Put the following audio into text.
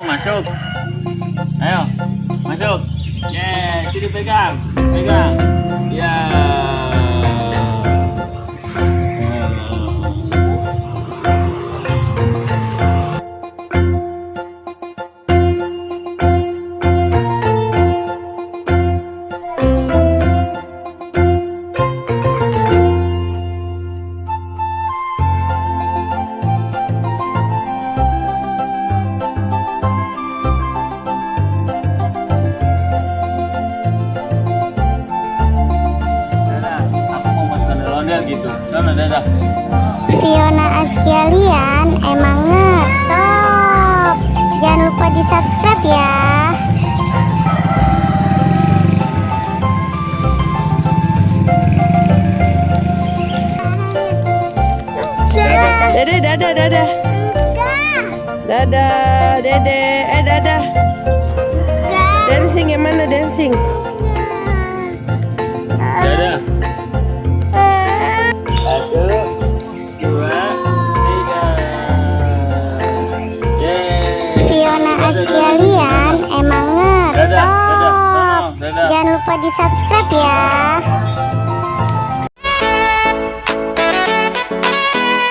Masuk. Ayo, masuk. Sini pegang. Pegang. Ya. Gitu. Dadah. Fiona Askelian emang ngetop. Jangan lupa di subscribe ya. Dede, dadah, dadah. Dadah, dede, dadah. Dancing yang mana dancing? Dadah. 1, 2, 3. Fiona Askelian emang ngetop. Jangan lupa di subscribe ya.